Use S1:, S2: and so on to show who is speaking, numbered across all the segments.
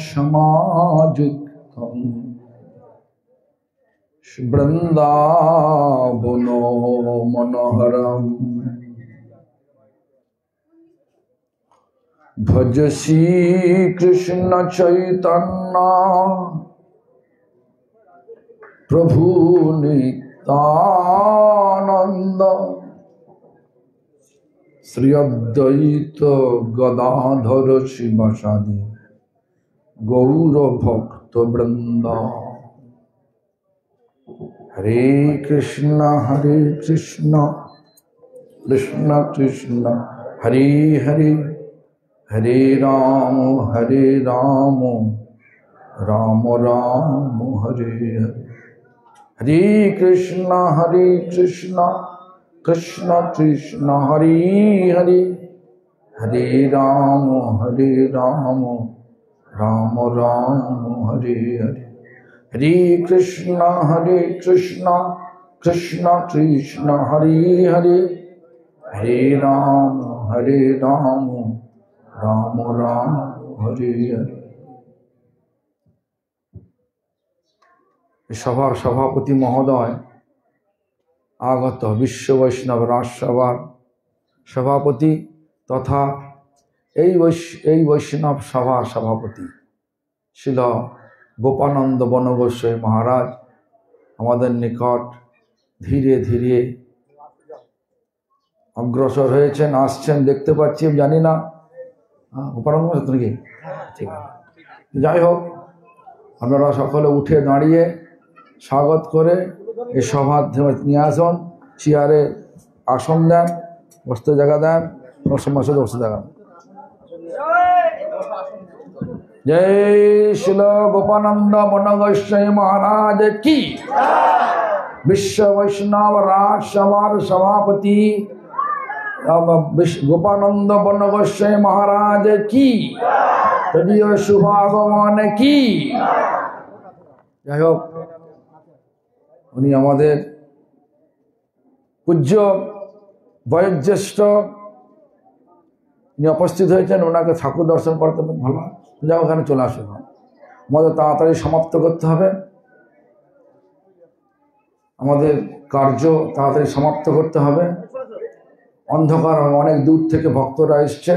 S1: समायुक्तं वृंदावनो मनोहरम भज श्री कृष्ण चैतन्य प्रभु नित्यानंद श्री अद्वैत गदाधर शिवासादि गौर भक्त वृंद। हरे कृष्ण कृष्ण कृष्ण हरे हरे, हरे राम राम राम हरे हरे। हरे कृष्ण कृष्ण कृष्ण हरे हरे, हरे राम राम राम हरे हरे। हरे कृष्ण कृष्ण कृष्ण हरे हरे, हरे राम राम राम हरे हरे। सभार सभापति महोदय आगत विश्व वैष्णव राजसभार सभापति तथा वैष्णव सभार सभापति श्रील गोपानंद बनगोसाई महाराज हमारे निकट धीरे धीरे अग्रसर হয়েছেন, আসছেন, দেখতে পাচ্ছি, জানি না গোপানন্দ নাকি ঠিক আছে। যাই হোক, আপনারা সকলে উঠে দাঁড়িয়ে স্বাগত করে এই সভার নিয়ে আসুন। চেয়ারে আসন দেন, বসতে জায়গা দেন, সমস্যা বসতে জায়গা। जय श्रील गोपानंद बनगोसाई महाराज की। विश्व वैष्णव राजसभार सभापति गोपानंद बनगोसाई महाराज की तदीय शुभ आगमन की। যাই হোক, উনি আমাদের পূজ্য বয়োজ্যেষ্ঠ, উনি উপস্থিত হয়েছেন, ওনাকে ঠাকুর দর্শন করতে ভালো। যাও, ওখানে চলে আসুন, আমাদের তাড়াতাড়ি সমাপ্ত করতে হবে, আমাদের কার্য তাড়াতাড়ি সমাপ্ত করতে হবে। অন্ধকার, অনেক দূর থেকে ভক্তরা এসছে।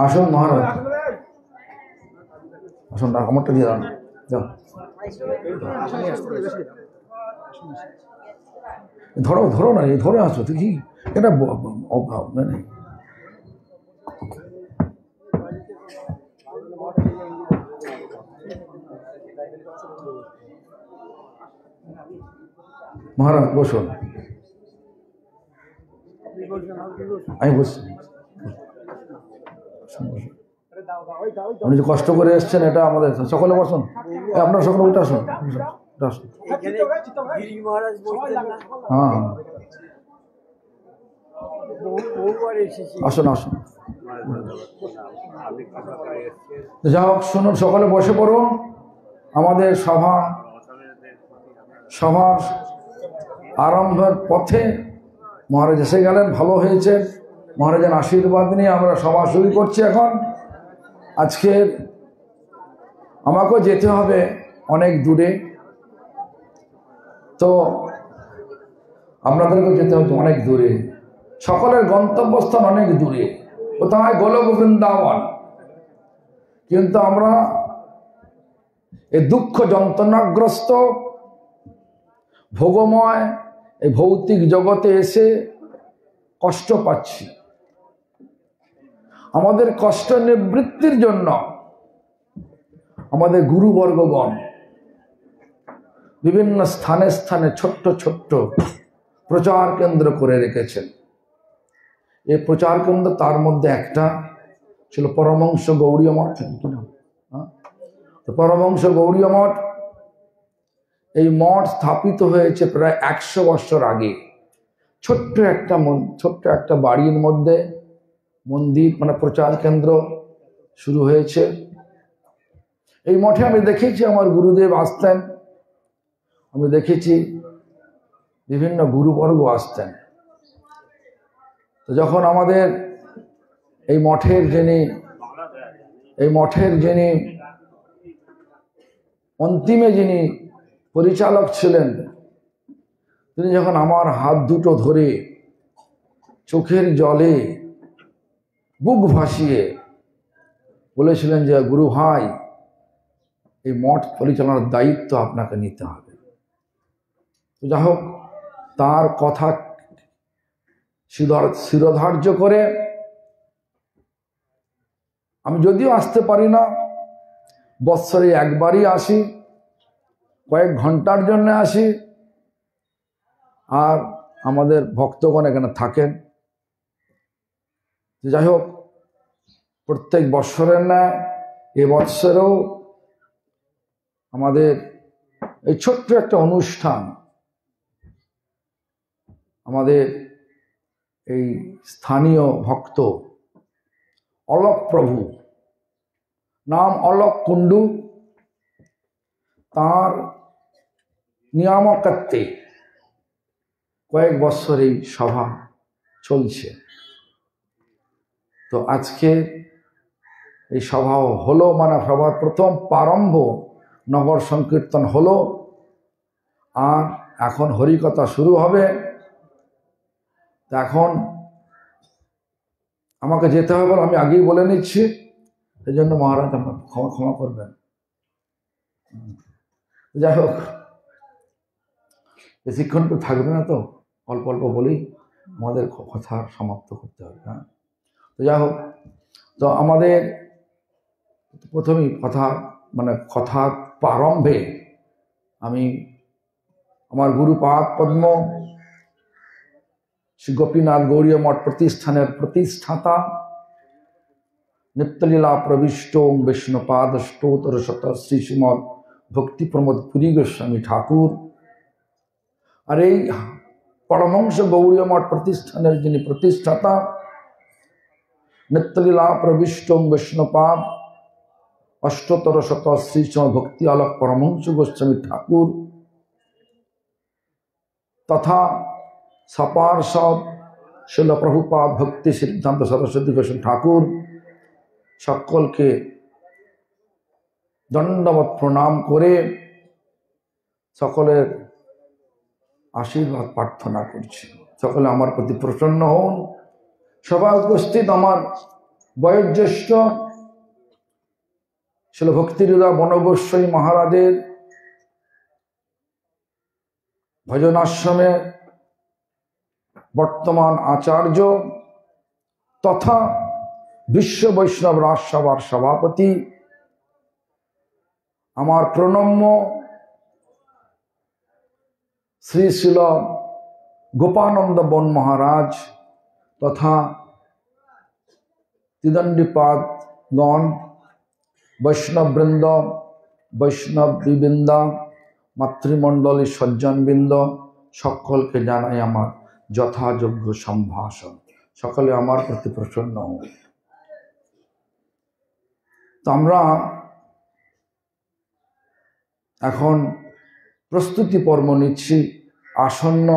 S1: আসুন মহারাজ, আসুন, আমারটা দিয়ে দাঁড়ান। যাও, ধরো না, ধরে আসো, কি এটা মানে মহারাজ বসুন, আমি বসছি। উনি যে কষ্ট করে এসছেন, এটা আমাদের সকলে বসুন, আপনারা সকলে উঠে আসুন, হ্যাঁ আসুন আসুন। যা হোক, শুনুন, সকলে বসে পড়ুন। আমাদের সভার আরম্ভের পথে মহারাজ এসে গেলেন, ভালো হয়েছে। মহারাজের আশীর্বাদ নিয়ে আমরা সভা শুরু করছি। এখন আজকের আমাকেও যেতে হবে অনেক দূরে, তো আপনাদেরকেও যেতে হবে অনেক দূরে। সকলের গন্তব্যস্থান অনেক দূরে, কোথায়? গোলক বৃন্দাবন। কিন্তু আমরা এই দুঃখ যন্ত্রণাগ্রস্ত ভোগময় এই ভৌতিক জগতে এসে কষ্ট পাচ্ছি। আমাদের কষ্ট নিবৃত্তির জন্য আমাদের গুরুবর্গগণ বিভিন্ন স্থানে স্থানে ছোট্ট ছোট্ট প্রচার কেন্দ্র করে রেখেছেন। এই প্রচার কেন্দ্র, তার মধ্যে একটা ছিল পরমহংস গৌড়ীয় মঠ। পরমহংস গৌড়ীয় মঠ, এই মঠ স্থাপিত হয়েছে প্রায় 100 বছর আগে। ছোট্ট একটা বাড়ির মধ্যে মন্দির, মানে প্রচার কেন্দ্র শুরু হয়েছে। এই মঠে আমি দেখেছি আমার গুরুদেব আসতেন, আমি দেখেছি বিভিন্ন গুরুবর্গ আসতেন। তো যখন আমাদের এই মঠের যিনি অন্তিমে যিনি পরিচালক ছিলেন, তিনি যখন আমার হাত দুটো ধরে চোখের জলে বুক ভাসিয়ে বলেছিলেন যে গুরু ভাই, এই মঠ পরিচালনার দায়িত্ব আপনাকে নিতে হবে। তো যাই হোক, তার কথা শিরোধার্য করে আমি যদিও আসতে পারি না, বৎসরে একবারই আসি, কয়েক ঘন্টার জন্য আসি, আর আমাদের ভক্তগণ এখানে থাকেন। যাই হোক, প্রত্যেক বৎসরের ন্যায় এবৎসরেও আমাদের এই ছোট্ট একটা অনুষ্ঠান আমাদের এই স্থানীয় ভক্ত অলোক প্রভু, নাম অলোক কুণ্ডু, তার নিয়ামকত্বে কয়েক বছর এই সভা চলছে। তো আজকে এই সভাও হলো, মানে সভার প্রথম প্রারম্ভ নগর সংকীর্তন হলো, আর এখন হরিকথা শুরু হবে। এখন আমাকে যেতে হবে বলে আমি আগেই বলে নিচ্ছি, এই জন্য মহারাজ আপনার ক্ষমা করবেন। যাই হোক, বেশিক্ষণ তো থাকবে না, তো অল্প অল্প বলেই আমাদের কথা সমাপ্ত করতে হবে। হ্যাঁ, তো যাই হোক, তো আমাদের প্রথমেই কথা প্রারম্ভে আমি আমার গুরুপাদ পদ্ম শ্রী গোপীনাথ গৌড়ীয় মঠ প্রতিষ্ঠানের প্রতিষ্ঠাতা নিত্যলীলা প্রবিষ্ট বিষ্ণুপাদ স্তোত্র শত শ্রী শ্রীমৎ ভক্তি প্রমোদ পুরী গোস্বামী ঠাকুর, আর এই পরমহংস গৌড়ীয় মঠ প্রতিষ্ঠানের যিনি প্রতিষ্ঠাতা নিত্যলীলা প্রবিষ্ট বিষ্ণুপাদ অষ্টতর শত শ্রী শ্রীমৎ ভক্তি আলোক পরমহংস গোস্বামী ঠাকুর তথা সপার্ষদ শিল প্রভুপাদ ভক্তি সিদ্ধান্ত সরস্বতী গোস্বামী ঠাকুর সকলকে দণ্ডবত প্রণাম করে সকলের আশীর্বাদ প্রার্থনা করছি। সকলে আমার প্রতি প্রসন্ন হন। সভায় উপস্থিত আমার বয়োজ্যেষ্ঠ শিল ভক্তিহৃদয় বনগোস্বামী মহারাজের ভজনাশ্রমে বর্তমান আচার্য তথা বিশ্ব বৈষ্ণব রাজসভার সভাপতি, আমার প্রণম্য শ্রী শিল গোপানন্দ বন মহারাজ তথা ত্রিদণ্ডীপাদগণ, বৈষ্ণববৃন্দ, বৈষ্ণববৃন্দ, মাতৃমণ্ডলী সজ্জনবৃন্দ, সকলকে জানাই আমার যথাযোগ্য সম্ভাষণ। সকলে আমার প্রতি প্রসন্ন হন। তো আমরা এখন প্রস্তুতি পর্ব নিচ্ছি। আসন্ন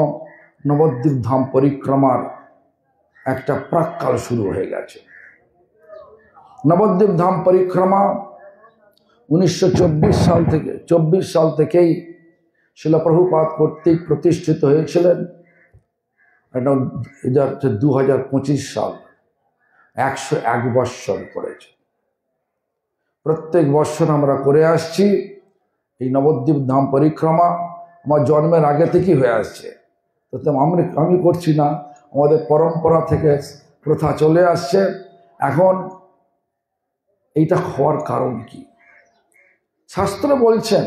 S1: নবদ্বীপ ধাম পরিক্রমার একটা প্রাক্কাল শুরু হয়ে গেছে। নবদ্বীপ ধাম পরিক্রমা 1924 সাল থেকেই শিল প্রভুপাদ কর্তৃক প্রতিষ্ঠিত হয়েছিলেন। এটা 2025 সাল, 101 বৎসর করেছে। প্রত্যেক বৎসর আমরা করে আসছি এই নবদ্বীপ ধাম পরিক্রমা। আমার জন্মের আগে থেকেই হয়ে আসছে, তো আমি করছি না, আমাদের পরম্পরা থেকে প্রথা চলে আসছে। এখন এইটা হওয়ার কারণ কি? শাস্ত্র বলছেন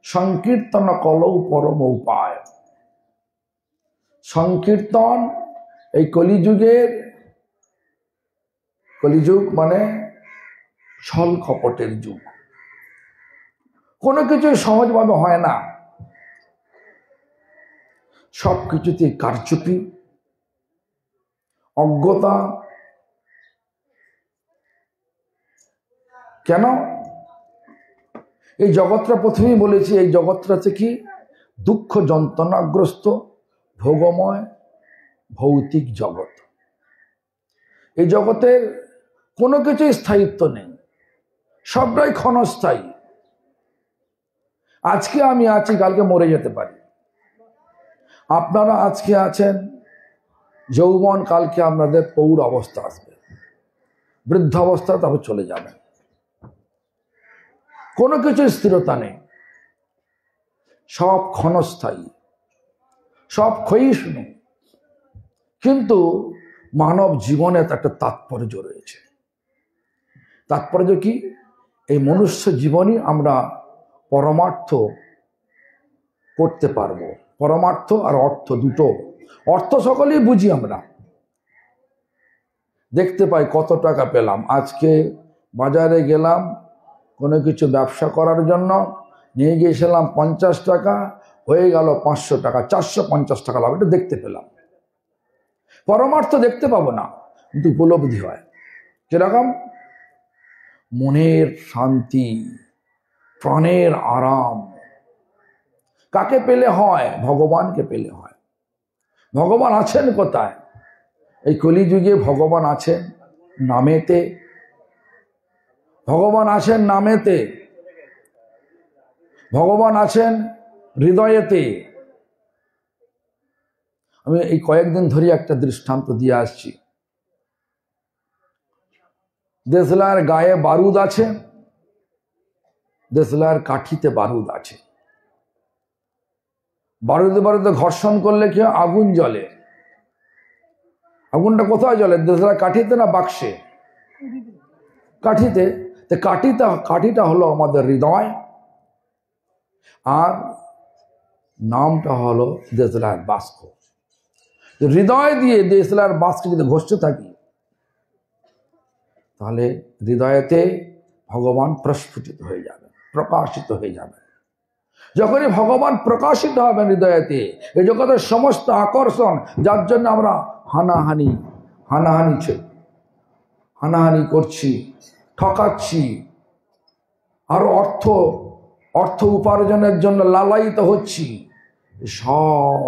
S1: সংকীর্তন কলৌ পরম উপায়। সংকীর্তন এই কলিযুগ মানে ছল কপটের যুগ। কোনো কিছু সহজভাবে হয় না, সব কিছুতে কারচুপি, অজ্ঞতা। কেন? এই জগৎটা প্রথমেই বলেছি, এই জগৎটাতে কি দুঃখ যন্ত্রণাগ্রস্ত ভোগময় ভৌতিক জগৎ। এই জগতের কোনো কিছুই স্থায়িত্ব নেই, সবটাই ক্ষণস্থায়ী। আজকে আমি আছি, কালকে মরে যেতে পারি। আপনারা আজকে আছেন যৌবন, কালকে আপনাদের পৌর অবস্থা আসবে, বৃদ্ধাবস্থা, তারপর চলে যাবে। কোনো কিছুর স্থিরতা নেই, সব ক্ষণস্থায়ী, সব ক্ষয়িষ্ণু। কিন্তু মানব জীবনে একটা তাৎপর্য রয়েছে। তাৎপর্য কি? এই মনুষ্য জীবনই আমরা পরমার্থ করতে পারবো। পরমার্থ আর অর্থ দুটো। অর্থ সকলেই বুঝি আমরা, দেখতে পাই কত টাকা পেলাম। আজকে বাজারে গেলাম কোনো কিছু ব্যবসা করার জন্য, নিয়ে গিয়েছিলাম 50 টাকা, হয়ে গেল 500 টাকা, 450 টাকা লাভ। এটা দেখতে পেলাম। পরমার্থ দেখতে পাবো না, কিন্তু উপলব্ধি হয়। কিরকম? মনের শান্তি, প্রাণের আরাম। কাকে পেলে হয়? ভগবানকে পেলে হয়। ভগবান আছেন কোথায়? এই কলিযুগে ভগবান আছেন নামেতে। ভগবান আছেন নামেতে, ভগবান আছেন হৃদয়েতে। আমি এই কয়েকদিন ধরে একটা দৃষ্টান্ত দিয়ে আসছি। দেশলার গায়ে বারুদ আছে, দেশলার কাঠিতে বারুদ আছে। বারুদে বারুদে ঘর্ষণ করলে কি আগুন জ্বলে। আগুনটা কোথায় জ্বলে? দেশলার কাঠিতে না বাক্সে? কাঠিতে। তো কাঠিটা হলো আমাদের হৃদয়, আর নামটা হলো দেশলার বাষ্প। হৃদয় দিয়ে দেশলার বাষ্পকে যদি ঘষতে থাকি, তাহলে হৃদয়েতে ভগবান প্রস্ফুটিত হয়ে যাবে, প্রকাশিত হয়ে যাবে। যখনই ভগবান প্রকাশিত হবেন হৃদয়েতে, এই জগতের সমস্ত আকর্ষণ, যার জন্য আমরা হানাহানি করছি, ঠকাচ্ছি, আর অর্থ উপার্জনের জন্য লালায়িত হচ্ছি, সব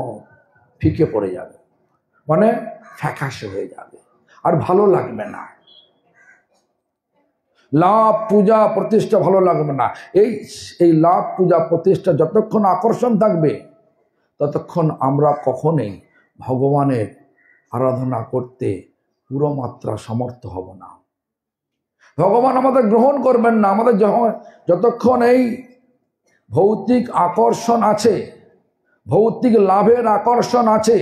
S1: ফিকে পড়ে যাবে, মানে ফ্যাকাশে হয়ে যাবে, আর ভালো লাগবে না। লাভ, পূজা, প্রতিষ্ঠা ভালো লাগবে না। এই লাভ, পূজা, প্রতিষ্ঠা যতক্ষণ আকর্ষণ থাকবে, ততক্ষণ আমরা কখনোই ভগবানের আরাধনা করতে পুরো মাত্রা সমর্থ হব না। ভগবান আমাদের গ্রহণ করবেন না। আমাদের যতক্ষণ এই ভৌতিক আকর্ষণ আছে, ভৌতিক লাভের আকর্ষণ আছে,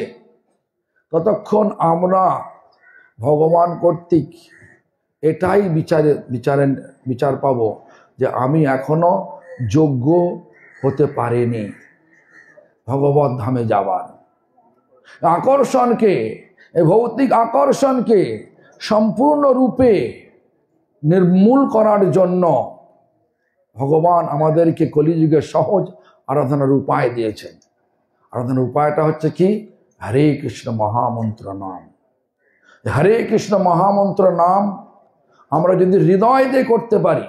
S1: ততক্ষণ আমরা ভগবান কর্তৃক এটাই বিচার পাব যে আমি এখনো যোগ্য হতে পারিনি ভগবত ধামে যাবার। আকর্ষণকে, এই ভৌতিক আকর্ষণকে সম্পূর্ণরূপে নির্মূল করার জন্য ভগবান আমাদেরকে কলিযুগে সহজ আরাধনার উপায় দিয়েছেন। আরাধনার উপায়টা হচ্ছে কি? হরে কৃষ্ণ মহামন্ত্র নাম। হরে কৃষ্ণ মহামন্ত্র নাম আমরা যদি হৃদয় দিয়ে করতে পারি,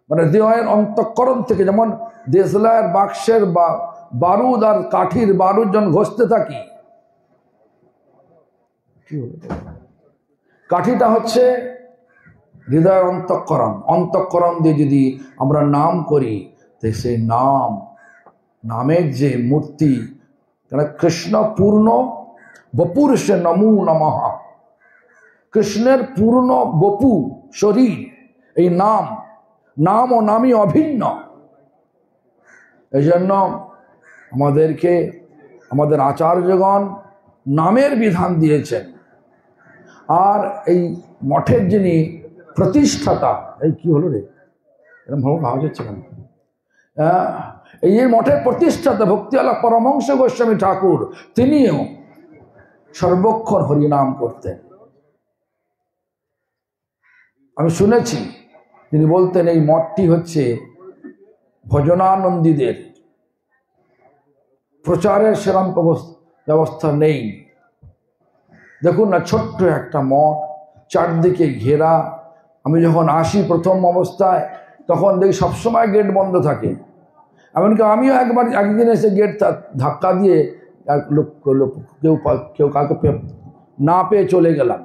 S1: মানে হৃদয়ের অন্তঃকরণ থেকে, যেমন দেশলাইয়ের বাক্সের বারুদ আর কাঠির বারুদ যখন ঘষতে থাকি, কাঠিটা হচ্ছে হৃদয়ের অন্তঃকরণ দিয়ে যদি আমরা নাম করি, তো সেই নামের যে মূর্তি, কৃষ্ণ পূর্ণ বপুরুষে নমো নমঃ, কৃষ্ণের পূর্ণ বপু শরীর এই নাম ও নামই অভিন্ন। এই জন্য আমাদেরকে আমাদের আচার্যগণ নামের বিধান দিয়েছেন। আর এই মঠের যিনি প্রতিষ্ঠাতা, এই কি হলো রে, এরকম ভালো ভাবা যাচ্ছে কেন? এই মঠের প্রতিষ্ঠাতা ভক্তিওয়ালা পরমহংস গোস্বামী ঠাকুর, তিনিও সর্বক্ষণ হরিনাম করতেন। আমি শুনেছি তিনি বলতেন এই মঠটি হচ্ছে ভজনানন্দীদের, প্রচারের সেরকম ব্যবস্থা নেই। দেখুন না, ছোট্ট একটা মঠ, চারদিকে ঘেরা। আমি যখন আসি প্রথম অবস্থায়, তখন দেখি সবসময় গেট বন্ধ থাকে। এমনকি আমিও একদিন এসে গেট ধাক্কা দিয়ে কেউ কাউকে না পেয়ে চলে গেলাম।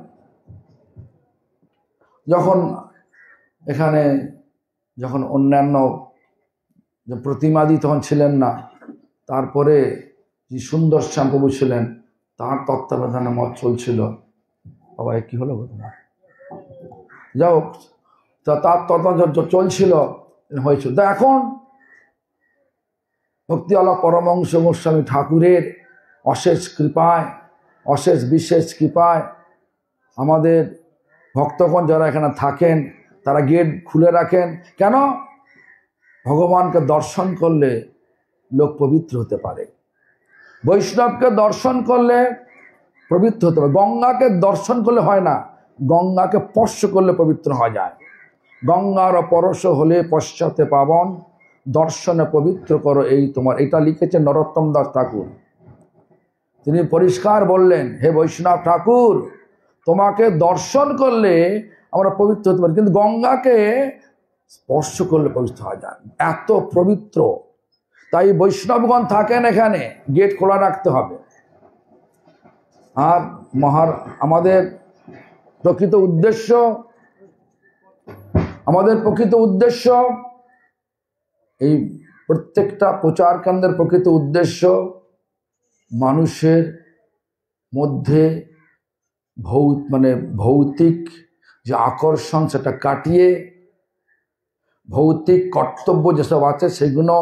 S1: যখন অন্যান্য প্রতিমাদি তখন ছিলেন না, তারপরে যে সুন্দর শ্যাম প্রভু ছিলেন, তার তত্ত্বাবধানে মত চলছিল। বাবা কি হলো যাই হোক, তার তত্ত্বাবধান চলছিল হয়েছিল। তা এখন ভক্তিওয়ালা পরমহংস গোস্বামী ঠাকুরের অশেষ কৃপায়, অশেষ বিশেষ কৃপায় আমাদের ভক্তগণ যারা এখানে থাকেন তারা গেট খুলে রাখেন। কেন? ভগবানকে দর্শন করলে লোক পবিত্র হতে পারে, বৈষ্ণবকে দর্শন করলে পবিত্র হতে পারে। গঙ্গাকে দর্শন করলে হয় না, গঙ্গাকে স্পর্শ করলে পবিত্র হওয়া যায়। গঙ্গার পরশ হলে পশ্চাতে পাবন, দর্শনে পবিত্র করো এই তোমার। এটা লিখেছেন নরোত্তম দাস ঠাকুর। তিনি পরিষ্কার বললেন, হে বৈষ্ণব ঠাকুর, তোমাকে দর্শন করলে আমরা পবিত্র হতে পারি, কিন্তু গঙ্গাকে স্পর্শ করলে পবিত্র হওয়া যায়। এত পবিত্র, তাই বৈষ্ণবগণ থাকেন এখানে, গেট খোলা রাখতে হবে। আর আমাদের প্রকৃত উদ্দেশ্য এই প্রত্যেকটা প্রচার কেন্দ্রের প্রকৃত উদ্দেশ্য মানুষের মধ্যে ভৌতিক যে আকর্ষণ সেটা কাটিয়ে ভৌতিক কর্তব্য যেসব আছে সেগুলো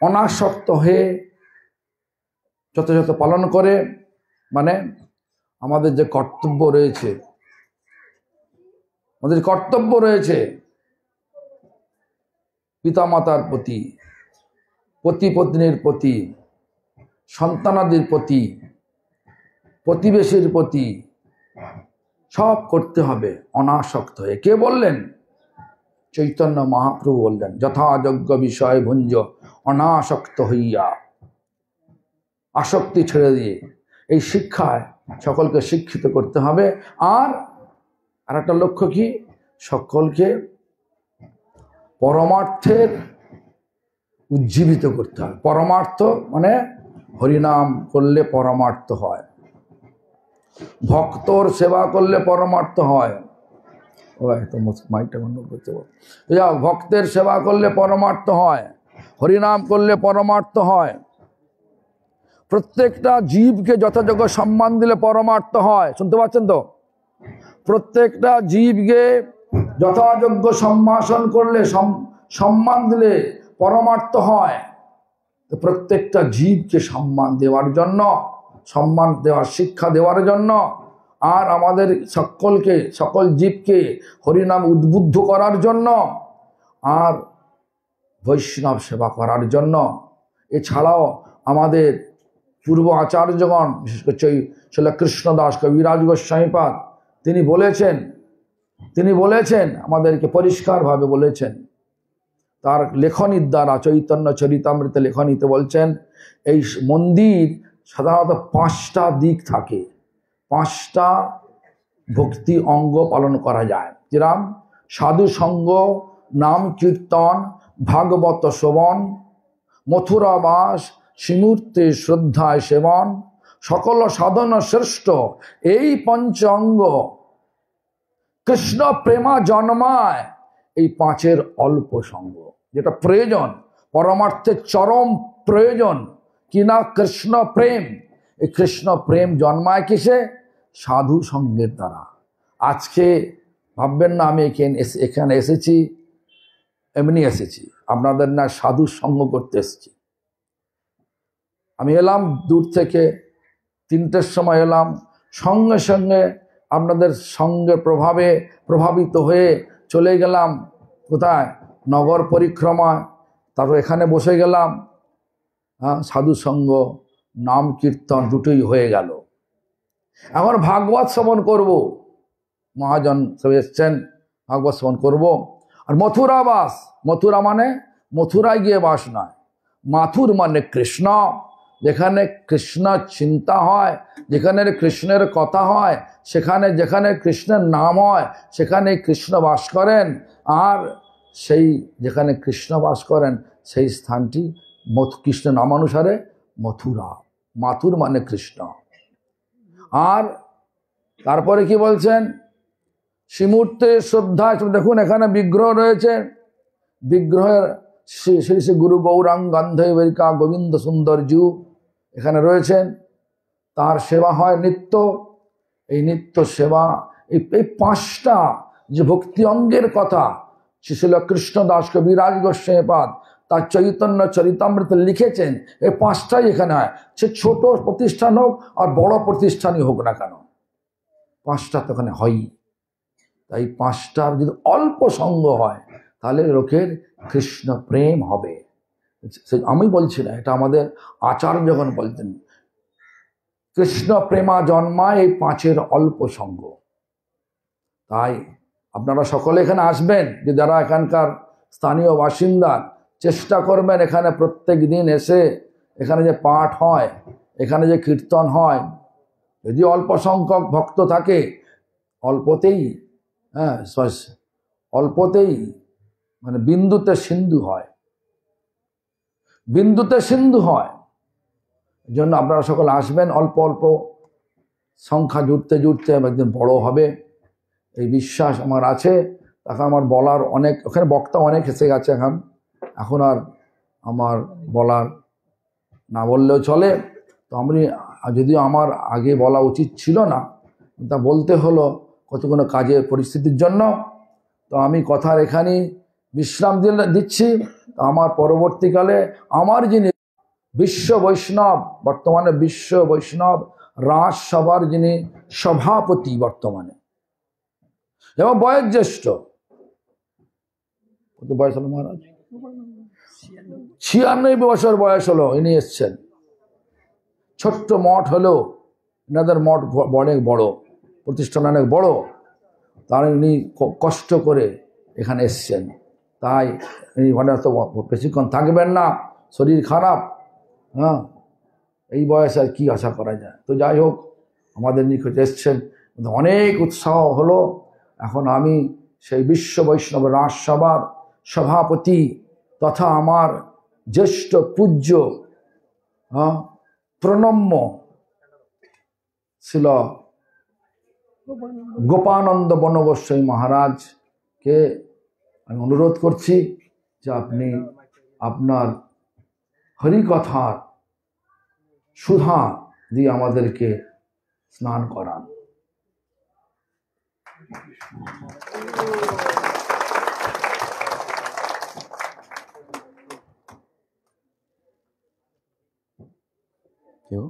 S1: অনাসক্ত হয়ে যথাযথ পালন করে। মানে আমাদের যে কর্তব্য রয়েছে পিতামাতার প্রতি, পতি পত্নীর প্রতি, সন্তানাদির প্রতি, প্রতিবেশীর প্রতি, সব করতে হবে অনাসক্ত হয়ে। কে বললেন? চৈতন্য মহাপ্রভু বললেন, যথাযোগ্য বিষয় ভুঞ্জ অনাসক্ত হইয়া, আসক্তি ছেড়ে দিয়ে। এই শিক্ষায় সকলকে শিক্ষিত করতে হবে। আর একটা লক্ষ্য কি? সকলকে পরমার্থের উজ্জীবিত করতে হবে। পরমার্থ মানে হরিনাম করলে পরমার্থ হয়, ভক্তর সেবা করলে পরমার্থ হয়। মাইকটা বন্ধ করতে বল। ভক্তের সেবা করলে পরমার্থ হয়, হরিনাম করলে পরমার্থ হয়, প্রত্যেকটা জীবকে যথাযোগ্য সম্মান দিলে পরমার্থ হয়। শুনতে পাচ্ছেন তো? প্রত্যেকটা জীবকে যথাযোগ্য সম্ভাষণ করলে, সম্মান দিলে পরমার্থ হয়। তো প্রত্যেকটা জীবকে সম্মান দেওয়ার জন্য, সম্মান দেওয়ার শিক্ষা দেওয়ার জন্য, আর আমাদের সকল জীবকে হরিনাম উদ্বুদ্ধ করার জন্য, আর বৈষ্ণব সেবা করার জন্য। এছাড়াও আমাদের পূর্ব আচার্যগণ, বিশেষ করে শ্রীল কৃষ্ণদাস কবিরাজ গোস্বামীপাদ, তিনি বলেছেন আমাদেরকে পরিষ্কারভাবে বলেছেন তার লেখনীর দ্বারা, চৈতন্য চরিতামৃত লেখনীতে বলছেন, এই মন্দির সাধারণত 5টা দিক থাকে, 5টা ভক্তি অঙ্গ পালন করা যায়। যেরকম সাধু সঙ্গ, নাম কীর্তন, ভাগবত শ্রবণ, মথুরাবাস, শ্রীমূর্তি শ্রদ্ধায় সেবন, সকল সাধন শ্রেষ্ঠ। এই 5 অঙ্গ কৃষ্ণ প্রেমা জন্মায় এই 5-এর অল্প সঙ্গ, যেটা প্রয়োজন, পরমার্থের চরম প্রয়োজন কিনা কৃষ্ণ প্রেম। এই কৃষ্ণ প্রেম জন্মায় কিসে? সাধু সঙ্গের দ্বারা। আজকে ভাববেন না আমি এখানে এসেছি এমনি এসেছি, আপনাদের না সাধু সঙ্গ করতে এসেছি। আমি এলাম দূর থেকে, 3টের সময় এলাম, সঙ্গে সঙ্গে আপনাদের সঙ্গে প্রভাবিত হয়ে চলে গেলাম কোথায়? নগর পরিক্রমা। তারপর এখানে বসে গেলাম, সাধু সঙ্গ, নাম কীর্তন দুটোই হয়ে গেল। এখন ভাগবত শ্রবণ করব, মহাজন সব এসছেন, ভাগবত শ্রবণ করব। আর মথুরা বাস, মথুরা মানে মথুরায় গিয়ে বাস নয়, মাথুর মানে কৃষ্ণ। যেখানে কৃষ্ণ চিন্তা হয়, যেখানে কৃষ্ণের কথা হয়, যেখানে কৃষ্ণের নাম হয়, সেখানে কৃষ্ণ বাস করেন। আর সেই যেখানে কৃষ্ণ বাস করেন সেই স্থানটি কৃষ্ণ নামানুসারে মথুরা। মাথুর মানে কৃষ্ণ। আর তারপরে কি বলছেন, শ্রীমূর্তে শ্রদ্ধা। দেখুন এখানে বিগ্রহ রয়েছে, বিগ্রহের শ্রী শ্রী গুরু গৌরাঙ্গ গন্ধর্বিকা গোবিন্দ সুন্দরজু এখানে রয়েছেন। তার সেবা হয় নিত্য। এই নিত্য সেবা, এই 5টা যে ভক্তি অঙ্গের কথা শ্রীল কৃষ্ণদাস কবিরাজ গোস্বামীপাদ তার চৈতন্য চরিতামৃত লিখেছেন, এই 5টাই এখানে হয়। সে ছোট প্রতিষ্ঠান হোক আর বড় প্রতিষ্ঠানই হোক না কেন, 5টা তো এখানে হয়ই। তাই 5টার যদি অল্প সঙ্গ হয় তাহলে লোকের কৃষ্ণ প্রেম হবে। আমি বলছি না, এটা আমাদের আচার্য যখন বলতেন, কৃষ্ণ প্রেমা জন্মায় এই 5-এর অল্প সঙ্গ। তাই আপনারা সকলে এখানে আসবেন, যে যারা এখানকার স্থানীয় বাসিন্দা, চেষ্টা করবেন এখানে প্রত্যেক দিন এসে এখানে যে পাঠ হয়, এখানে যে কীর্তন হয়, যদি অল্প সংখ্যক ভক্ত থাকে, অল্পতেই অল্পতেই মানে বিন্দুতে সিন্ধু হয়, বিন্দুতে সিন্ধু হয়। এই জন্য আপনারা সকলে আসবেন, অল্প অল্প সংখ্যা জুড়তে জুড়তে একদিন বড় হবে, এই বিশ্বাস আমার আছে। এখন আমার বলার অনেক, ওখানে বক্তা অনেক এসে গেছে, এখন আর আমার বলার না বললেও চলে। তো আমি, যদিও আমার আগে বলা উচিত ছিল না, তা বলতে হলো কতগুলো কাজের পরিস্থিতির জন্য। তো আমি কথার এখানেই বিশ্রাম দিচ্ছি। আমার পরবর্তীকালে আমার যিনি বিশ্ব বৈষ্ণব, বর্তমানে বিশ্ব বৈষ্ণব রাজসভার যিনি সভাপতি বর্তমানে, এবং বয়োজ্যেষ্ঠ, কত বয়স হলো মহারাজ? 96 বছর বয়স হলো। ইনি এসছেন, ছোট্ট মঠ হলেও এনাদের মঠ অনেক বড়, প্রতিষ্ঠান অনেক বড়। তার ইনি কষ্ট করে এখানে এসছেন। তাই ইনি তো বেশিক্ষণ থাকবেন না, শরীর খারাপ। এই বয়সে আর কি আশা করা যায়। তো যাই হোক, আমাদের নিকটে এসছেন, অনেক উৎসাহ হলো। এখন আমি সেই বিশ্ব বৈষ্ণব রাজসভার সভাপতি তথা আমার জ্যেষ্ঠ পূজ্য প্রণম্য ছিল গোপানন্দ বনগোস্বামী মহারাজকে আমি অনুরোধ করছি যে আপনি আপনার হরিকথার সুধা দিয়ে আমাদেরকে স্নান করান। কেউ